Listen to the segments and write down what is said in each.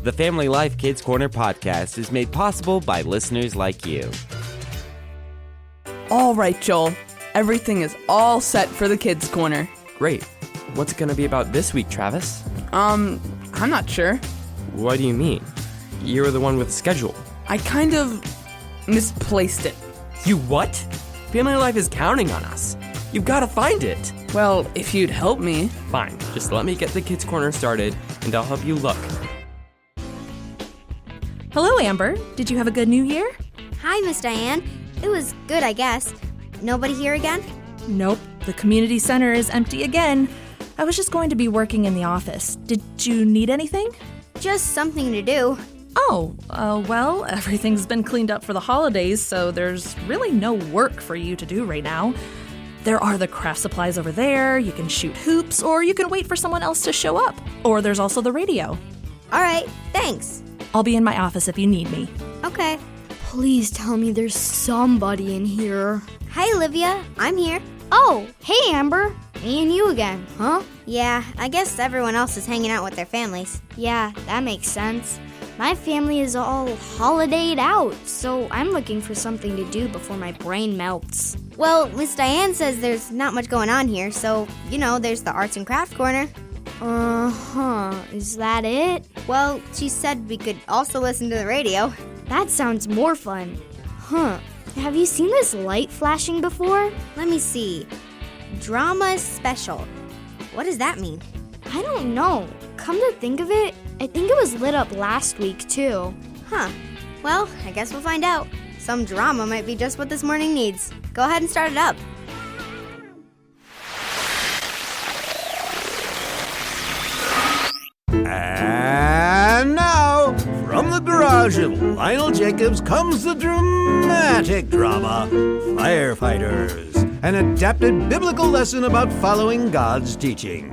The Family Life Kids Corner podcast is made possible by listeners like you. All right, Joel. Everything is all set for the Kids Corner. Great. What's it going to be about this week, Travis? I'm not sure. What do you mean? You're the one with the schedule. I kind of misplaced it. You what? Family Life is counting on us. You've got to find it. Well, if you'd help me. Fine. Just let me get the Kids Corner started, and I'll help you look. Hello, Amber. Did you have a good New Year? Hi, Miss Diane. It was good, I guess. Nobody here again? Nope. The community center is empty again. I was just going to be working in the office. Did you need anything? Just something to do. Oh, well, everything's been cleaned up for the holidays, so there's really no work for you to do right now. There are the craft supplies over there, you can shoot hoops, or you can wait for someone else to show up. Or there's also the radio. All right, thanks. I'll be in my office if you need me. Okay. Please tell me there's somebody in here. Hi, Olivia. I'm here. Oh, hey, Amber. Me and you again, huh? Yeah, I guess everyone else is hanging out with their families. Yeah, that makes sense. My family is all holidayed out, so I'm looking for something to do before my brain melts. Well, Miss Diane says there's not much going on here, so, there's the arts and craft corner. Is that it? Well, she said we could also listen to the radio. That sounds more fun. Have you seen this light flashing before? Let me see. Drama special. What does that mean? I don't know. Come to think of it, I think it was lit up last week, too. Huh. Well, I guess we'll find out. Some drama might be just what this morning needs. Go ahead and start it up. And now, from the garage of Lionel Jacobs comes the dramatic drama, Firefighters, an adapted biblical lesson about following God's teaching.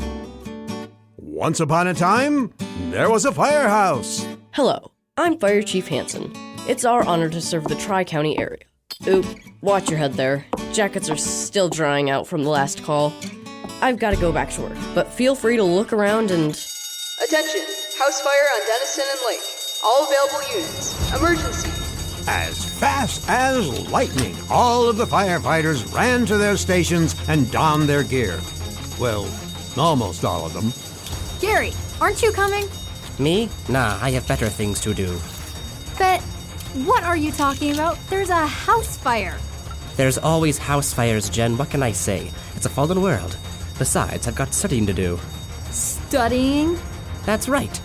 Once upon a time, there was a firehouse. Hello, I'm Fire Chief Hansen. It's our honor to serve the Tri-County area. Oop, watch your head there. Jackets are still drying out from the last call. I've got to go back to work, but feel free to look around and... Attention, house fire on Denison and Lake. All available units. Emergency. As fast as lightning, all of the firefighters ran to their stations and donned their gear. Well, almost all of them. Gary, aren't you coming? Me? Nah, I have better things to do. But what are you talking about? There's a house fire. There's always house fires, Jen. What can I say? It's a fallen world. Besides, I've got studying to do. Studying? That's right.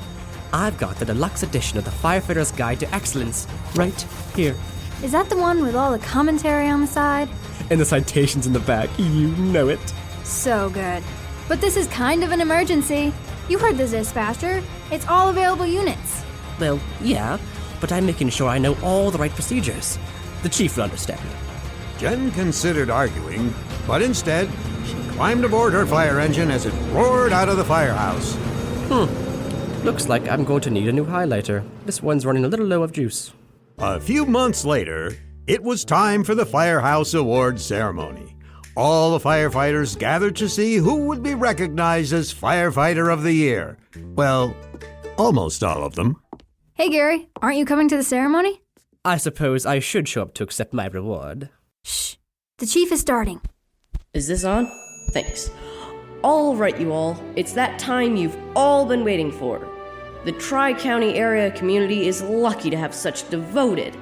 I've got the deluxe edition of the Firefighter's Guide to Excellence right here. Is that the one with all the commentary on the side? And the citations in the back. You know it. So good. But this is kind of an emergency. You heard the dispatcher. It's all available units. Well, yeah, but I'm making sure I know all the right procedures. The chief will understand. Jen considered arguing, but instead, she climbed aboard her fire engine as it roared out of the firehouse. Looks like I'm going to need a new highlighter. This one's running a little low of juice. A few months later, it was time for the Firehouse Awards ceremony. All the firefighters gathered to see who would be recognized as Firefighter of the Year. Well, almost all of them. Hey, Gary, aren't you coming to the ceremony? I suppose I should show up to accept my reward. Shh. The chief is starting. Is this on? Thanks. All right, you all. It's that time you've all been waiting for. The Tri-County area community is lucky to have such devoted,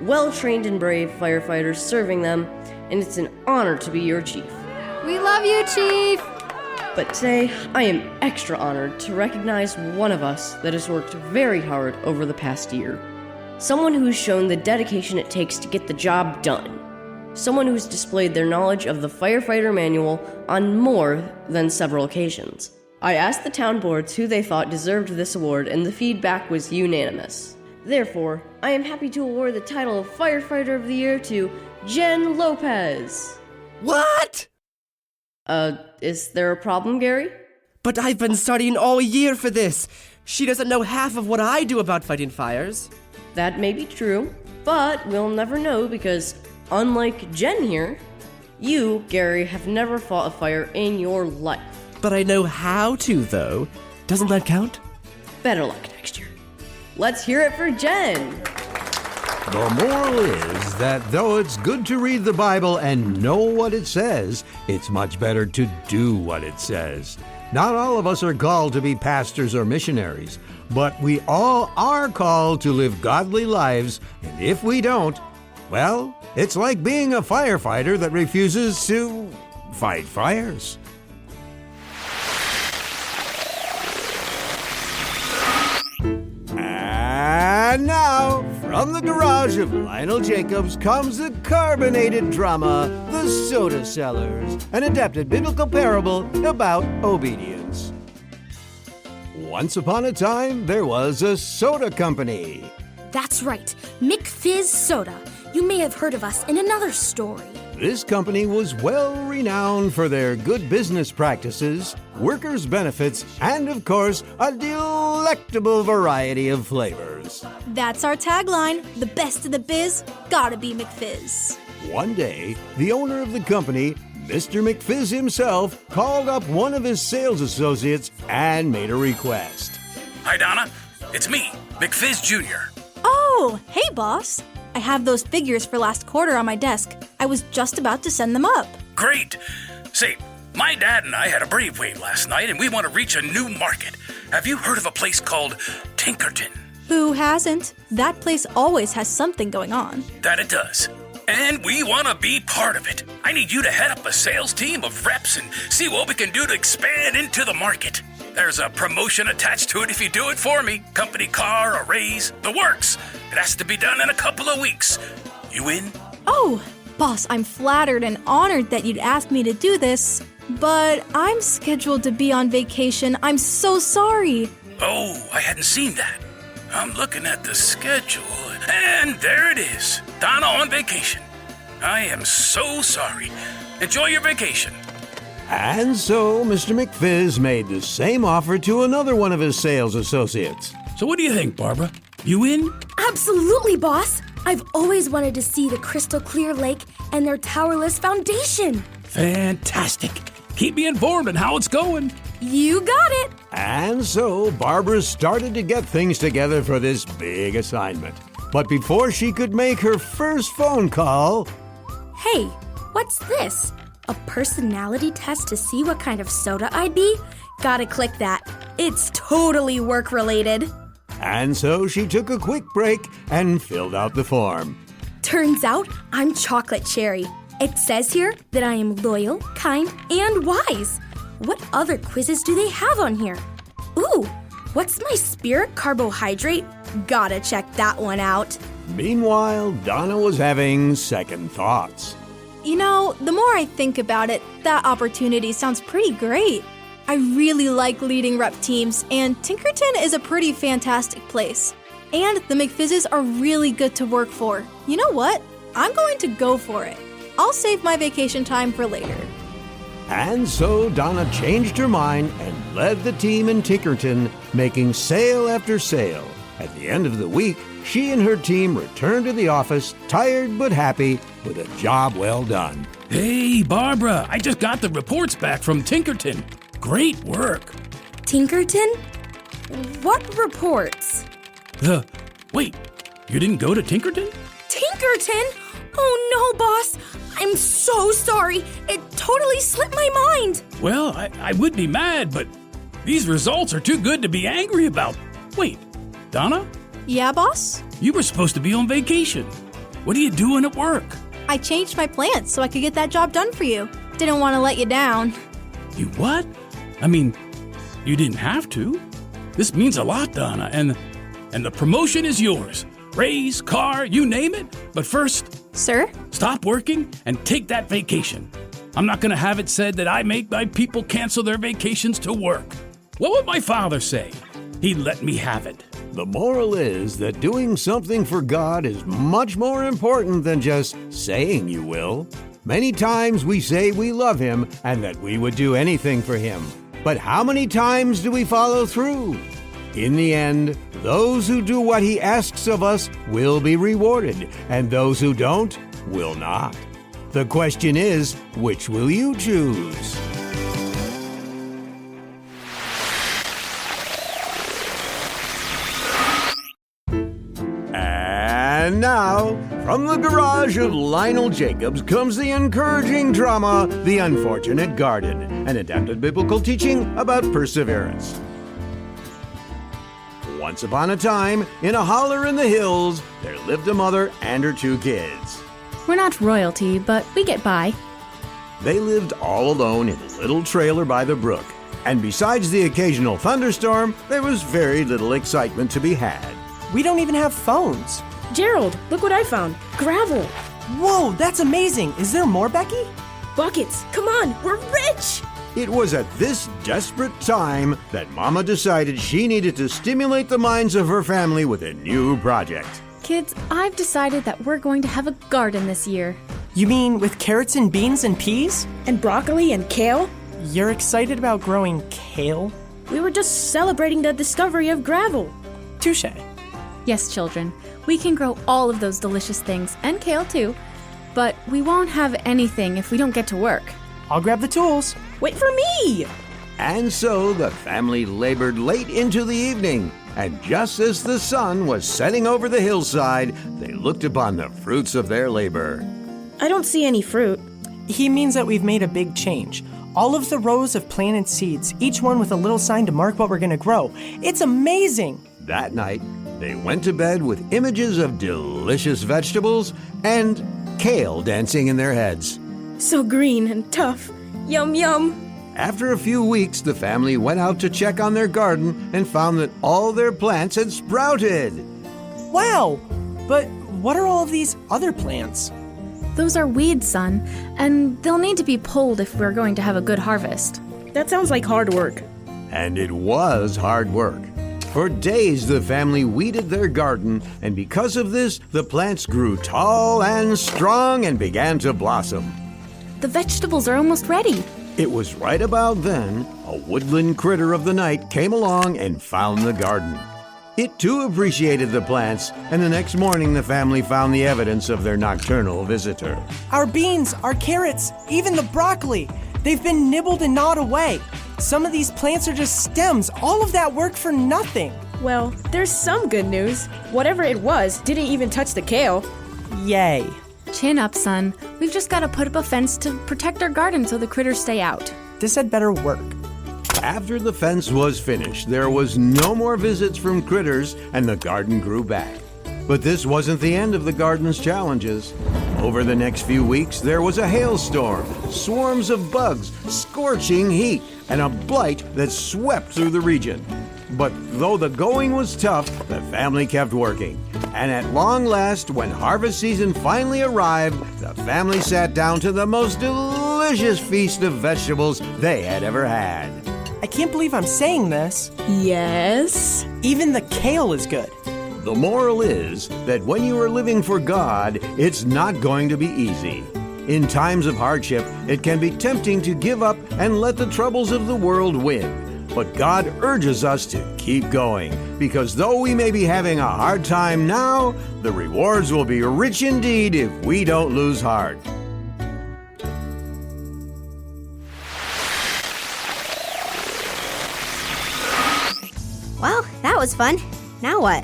well-trained and brave firefighters serving them, and it's an honor to be your chief. We love you, Chief! But today, I am extra honored to recognize one of us that has worked very hard over the past year. Someone who's shown the dedication it takes to get the job done. Someone who's displayed their knowledge of the firefighter manual on more than several occasions. I asked the town boards who they thought deserved this award, and the feedback was unanimous. Therefore, I am happy to award the title of Firefighter of the Year to Jen Lopez. What? Is there a problem, Gary? But I've been studying all year for this. She doesn't know half of what I do about fighting fires. That may be true, but we'll never know because, unlike Jen here, you, Gary, have never fought a fire in your life. But I know how to, though. Doesn't that count? Better luck next year. Let's hear it for Jen. The moral is that though it's good to read the Bible and know what it says, it's much better to do what it says. Not all of us are called to be pastors or missionaries, but we all are called to live godly lives, and if we don't, well, it's like being a firefighter that refuses to fight fires. And now, from the garage of Lionel Jacobs comes the carbonated drama, The Soda Sellers, an adapted biblical parable about obedience. Once upon a time, there was a soda company. That's right, McFizz Soda. You may have heard of us in another story. This company was well renowned for their good business practices, workers' benefits, and of course, a delectable variety of flavors. That's our tagline, the best of the biz, gotta be McFizz. One day, the owner of the company, Mr. McFizz himself, called up one of his sales associates and made a request. Hi, Donna. It's me, McFizz Jr. Oh, hey, boss. I have those figures for last quarter on my desk. I was just about to send them up. Great. Say, my dad and I had a brainwave last night, and we want to reach a new market. Have you heard of a place called Tinkerton? Who hasn't? That place always has something going on. That it does. And we want to be part of it. I need you to head up a sales team of reps and see what we can do to expand into the market. There's a promotion attached to it if you do it for me. Company car, a raise, the works. It has to be done in a couple of weeks. You in? Oh, boss, I'm flattered and honored that you'd ask me to do this, but I'm scheduled to be on vacation. I'm so sorry. Oh, I hadn't seen that. I'm looking at the schedule, and there it is. Donna on vacation. I am so sorry. Enjoy your vacation. And so Mr. McFizz made the same offer to another one of his sales associates. So what do you think, Barbara? You in? Absolutely, boss. I've always wanted to see the crystal clear lake and their towerless foundation. Fantastic. Keep me informed on how it's going. You got it. And so Barbara started to get things together for this big assignment. But before she could make her first phone call... Hey, what's this? A personality test to see what kind of soda I'd be? Gotta click that. It's totally work-related. And so she took a quick break and filled out the form. Turns out I'm chocolate cherry. It says here that I am loyal, kind, and wise. What other quizzes do they have on here? Ooh, what's my spirit carbohydrate? Gotta check that one out. Meanwhile, Donna was having second thoughts. You know, the more I think about it, that opportunity sounds pretty great. I really like leading rep teams, and Tinkerton is a pretty fantastic place. And the McFizzes are really good to work for. You know what? I'm going to go for it. I'll save my vacation time for later. And so Donna changed her mind and led the team in Tinkerton, making sale after sale. At the end of the week, she and her team returned to the office, tired but happy, with a job well done. Hey, Barbara, I just got the reports back from Tinkerton. Great work. Tinkerton? What reports? Wait, you didn't go to Tinkerton? Tinkerton? Oh no, boss. I'm so sorry. It totally slipped my mind. Well, I would be mad, but these results are too good to be angry about. Wait, Donna? Yeah, boss? You were supposed to be on vacation. What are you doing at work? I changed my plans so I could get that job done for you. Didn't want to let you down. You what? I mean, you didn't have to. This means a lot, Donna, and the promotion is yours. Raise, car, you name it. But first... Sir? Stop working and take that vacation. I'm not going to have it said that I make my people cancel their vacations to work. What would my father say? He'd let me have it. The moral is that doing something for God is much more important than just saying you will. Many times we say we love Him and that we would do anything for Him. But how many times do we follow through? In the end, those who do what He asks of us will be rewarded, and those who don't will not. The question is, which will you choose? And now, from the garage of Lionel Jacobs comes the encouraging drama, The Unfortunate Garden, an adapted biblical teaching about perseverance. Once upon a time, in a holler in the hills, there lived a mother and her 2 kids. We're not royalty, but we get by. They lived all alone in a little trailer by the brook, and besides the occasional thunderstorm, there was very little excitement to be had. We don't even have phones. Gerald, look what I found. Gravel. Whoa, that's amazing. Is there more, Becky? Buckets. Come on, we're rich! It was at this desperate time that Mama decided she needed to stimulate the minds of her family with a new project. Kids, I've decided that we're going to have a garden this year. You mean with carrots and beans and peas? And broccoli and kale? You're excited about growing kale? We were just celebrating the discovery of gravel. Touche. Yes, children, we can grow all of those delicious things, and kale too, but we won't have anything if we don't get to work. I'll grab the tools. Wait for me! And so the family labored late into the evening, and just as the sun was setting over the hillside, they looked upon the fruits of their labor. I don't see any fruit. He means that we've made a big change. All of the rows have planted seeds, each one with a little sign to mark what we're going to grow. It's amazing! That night, they went to bed with images of delicious vegetables and kale dancing in their heads. So green and tough. Yum, yum. After a few weeks, the family went out to check on their garden and found that all their plants had sprouted. Wow! But what are all of these other plants? Those are weeds, son, and they'll need to be pulled if we're going to have a good harvest. That sounds like hard work. And it was hard work. For days, the family weeded their garden, and because of this, the plants grew tall and strong and began to blossom. The vegetables are almost ready. It was right about then, a woodland critter of the night came along and found the garden. It too appreciated the plants, and the next morning the family found the evidence of their nocturnal visitor. Our beans, our carrots, even the broccoli. They've been nibbled and gnawed away. Some of these plants are just stems. All of that work for nothing. Well, there's some good news. Whatever it was didn't even touch the kale. Yay. Chin up, son. We've just got to put up a fence to protect our garden so the critters stay out. This had better work. After the fence was finished, there was no more visits from critters, and the garden grew back. But this wasn't the end of the garden's challenges. Over the next few weeks, there was a hailstorm, swarms of bugs, scorching heat, and a blight that swept through the region. But though the going was tough, the family kept working. And at long last, when harvest season finally arrived, the family sat down to the most delicious feast of vegetables they had ever had. I can't believe I'm saying this. Yes? Even the kale is good. The moral is that when you are living for God, it's not going to be easy. In times of hardship, it can be tempting to give up and let the troubles of the world win. But God urges us to keep going, because though we may be having a hard time now, the rewards will be rich indeed if we don't lose heart. Well, that was fun. Now what?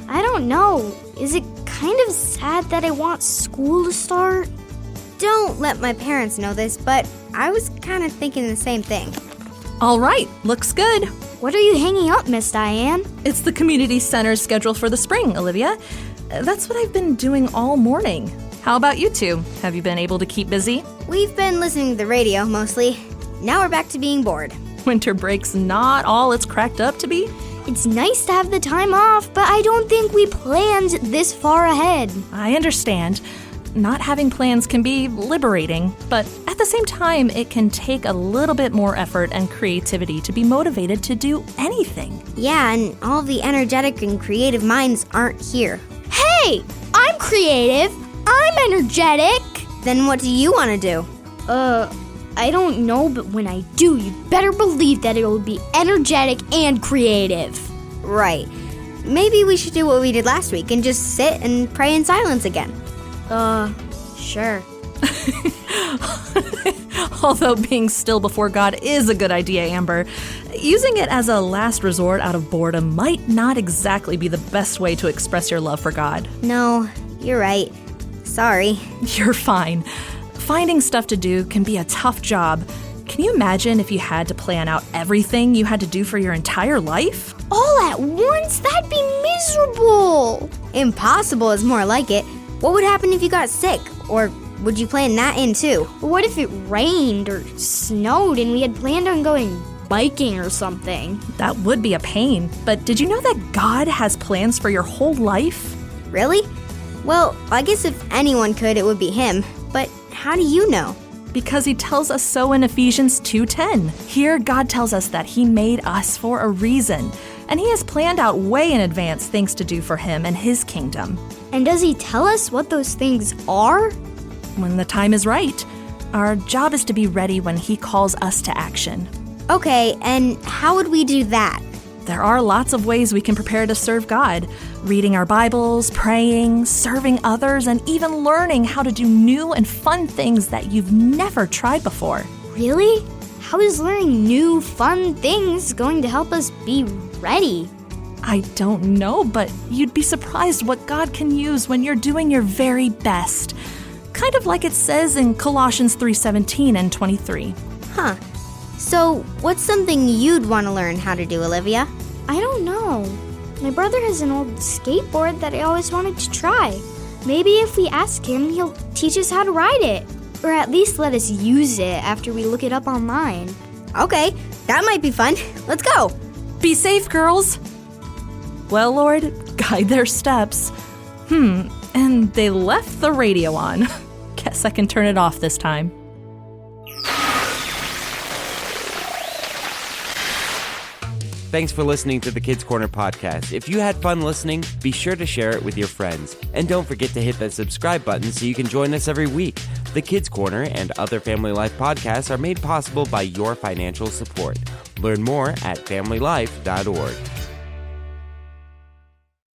I don't know. Is it kind of sad that I want school to start? Don't let my parents know this, but I was kind of thinking the same thing. All right, looks good. What are you hanging up, Miss Diane? It's the community center's schedule for the spring, Olivia. That's what I've been doing all morning. How about you two? Have you been able to keep busy? We've been listening to the radio mostly. Now we're back to being bored. Winter break's not all it's cracked up to be. It's nice to have the time off, but I don't think we planned this far ahead. I understand. Not having plans can be liberating, but at the same time, it can take a little bit more effort and creativity to be motivated to do anything. Yeah, and all the energetic and creative minds aren't here. Hey! I'm creative! I'm energetic! Then what do you want to do? I don't know, but when I do, you better believe that it will be energetic and creative. Right. Maybe we should do what we did last week and just sit and pray in silence again. Sure. Although being still before God is a good idea, Amber, using it as a last resort out of boredom might not exactly be the best way to express your love for God. No, you're right. Sorry. You're fine. Finding stuff to do can be a tough job. Can you imagine if you had to plan out everything you had to do for your entire life? All at once? That'd be miserable. Impossible is more like it. What would happen if you got sick? Or would you plan that in too? Or what if it rained or snowed and we had planned on going biking or something? That would be a pain. But did you know that God has plans for your whole life? Really? Well, I guess if anyone could, it would be him. But how do you know? Because he tells us so in Ephesians 2:10. Here, God tells us that he made us for a reason, and he has planned out way in advance things to do for him and his kingdom. And does he tell us what those things are? When the time is right. Our job is to be ready when he calls us to action. Okay, and how would we do that? There are lots of ways we can prepare to serve God. Reading our Bibles, praying, serving others, and even learning how to do new and fun things that you've never tried before. Really? How is learning new, fun things going to help us be ready? I don't know, but you'd be surprised what God can use when you're doing your very best. Kind of like it says in Colossians 3:17 and 23. Huh. So, what's something you'd want to learn how to do, Olivia? I don't know. My brother has an old skateboard that I always wanted to try. Maybe if we ask him, he'll teach us how to ride it. Or at least let us use it after we look it up online. Okay, that might be fun. Let's go. Be safe, girls. Well, Lord, guide their steps. And they left the radio on. Guess I can turn it off this time. Thanks for listening to the Kids Corner podcast. If you had fun listening, be sure to share it with your friends. And don't forget to hit that subscribe button so you can join us every week. The Kids Corner and other Family Life podcasts are made possible by your financial support. Learn more at familylife.org.